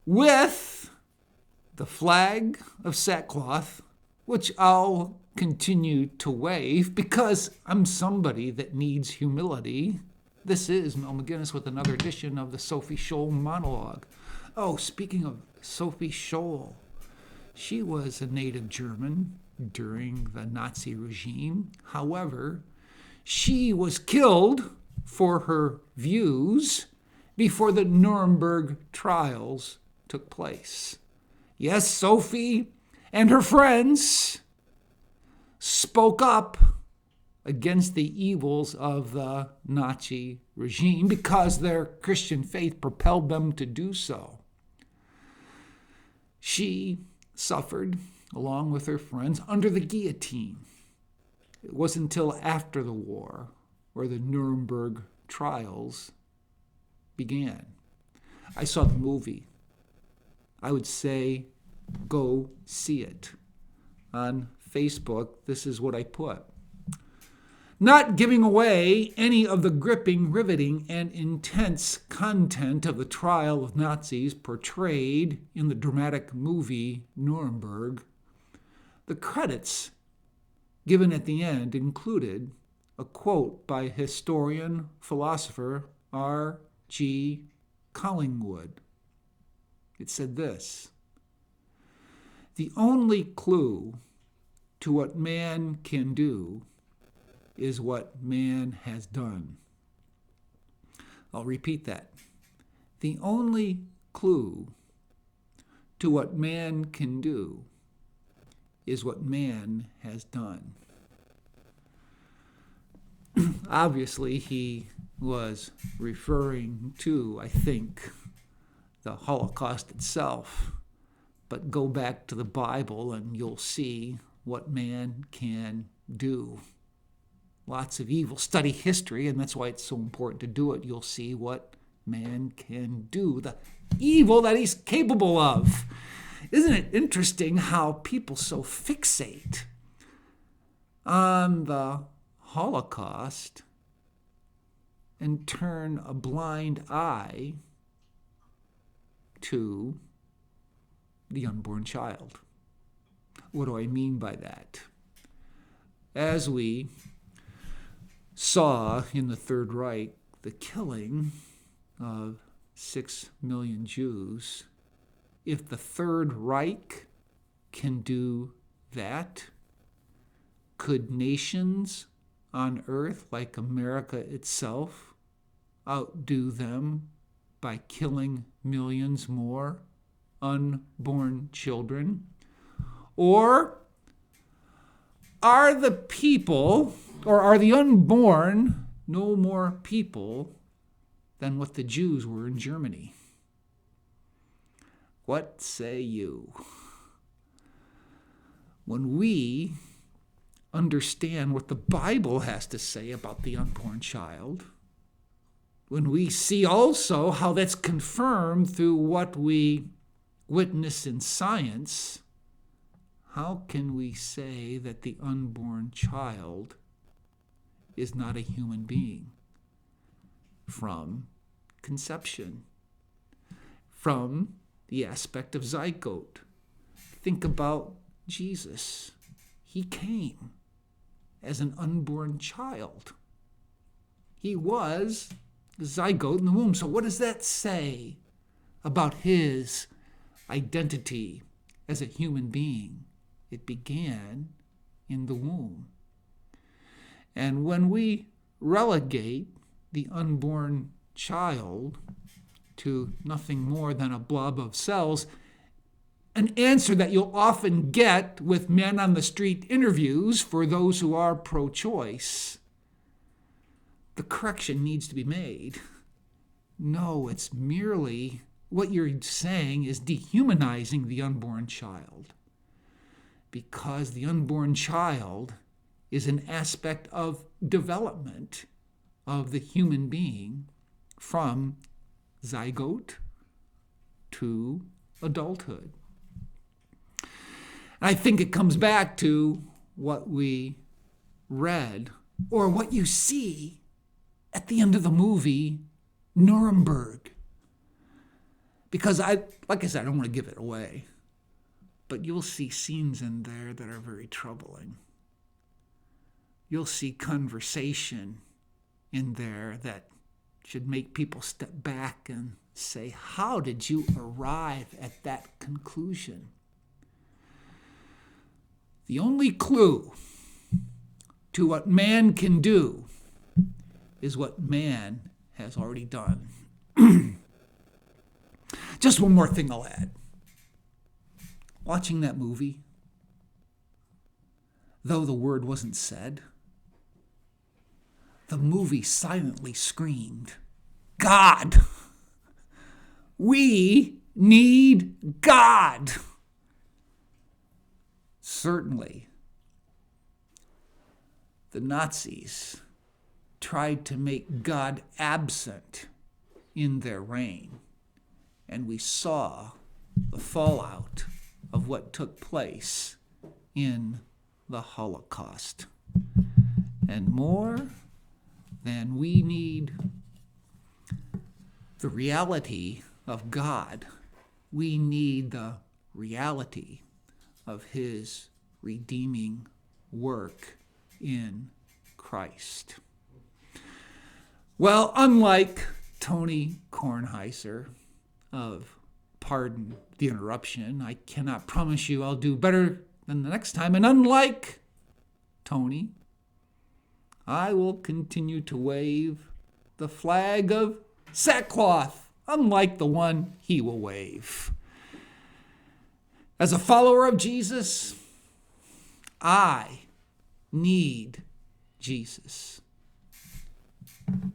with the flag of sackcloth, which I'll continue to wave because I'm somebody that needs humility. This is Mel McGinnis with another edition of the Sophie Scholl Monologue. Oh, speaking of Sophie Scholl, she was a native German during the Nazi regime. However, she was killed for her views before the Nuremberg trials took place. Yes, Sophie and her friends spoke up against the evils of the Nazi regime because their Christian faith propelled them to do so. She suffered, along with her friends, under the guillotine. It wasn't until after the war where the Nuremberg trials began. I saw the movie. I would say, go see it. On Facebook, this is what I put. Not giving away any of the gripping, riveting, and intense content of the trial of Nazis portrayed in the dramatic movie Nuremberg, the credits given at the end included a quote by historian, philosopher R.G. Collingwood. It said this: "The only clue to what man can do is what man has done." I'll repeat that. The only clue to what man can do is what man has done. Obviously, he was referring to, I think, the Holocaust itself. But go back to the Bible and you'll see what man can do. Lots of evil. Study history, and that's why it's so important to do it. You'll see what man can do, the evil that he's capable of. Isn't it interesting how people so fixate on the Holocaust and turn a blind eye to the unborn child? What do I mean by that? As we saw in the Third Reich the killing of 6 million Jews, if the Third Reich can do that, could nations on earth like America itself outdo them by killing millions more unborn children? Or are the people, or are the unborn no more people than what the Jews were in Germany? What say you? When we understand what the Bible has to say about the unborn child, when we see also how that's confirmed through what we witness in science, how can we say that the unborn child is not a human being from conception, from the aspect of zygote? Think about Jesus. He came as an unborn child. He was a zygote in the womb. So what does that say about his identity as a human being? It began in the womb. And when we relegate the unborn child to nothing more than a blob of cells, an answer that you'll often get with men on the street interviews for those who are pro-choice, the correction needs to be made. No, it's merely what you're saying is dehumanizing the unborn child, because the unborn child is an aspect of development of the human being from zygote to adulthood. And I think it comes back to what we read, or what you see at the end of the movie Nuremberg. Because like I said, I don't want to give it away. But you'll see scenes in there that are very troubling. You'll see conversation in there that should make people step back and say, how did you arrive at that conclusion? The only clue to what man can do is what man has already done. Just one more thing I'll add. Watching that movie, though the word wasn't said, the movie silently screamed, God! We need God! Certainly, the Nazis tried to make God absent in their reign, and we saw the fallout of what took place in the Holocaust. And more than we need the reality of God, we need the reality of his redeeming work in Christ. Well, unlike Tony Kornheiser of Pardon the Interruption, I cannot promise you I'll do better than the next time. And unlike Tony, I will continue to wave the flag of sackcloth, unlike the one he will wave. As a follower of Jesus, I need Jesus.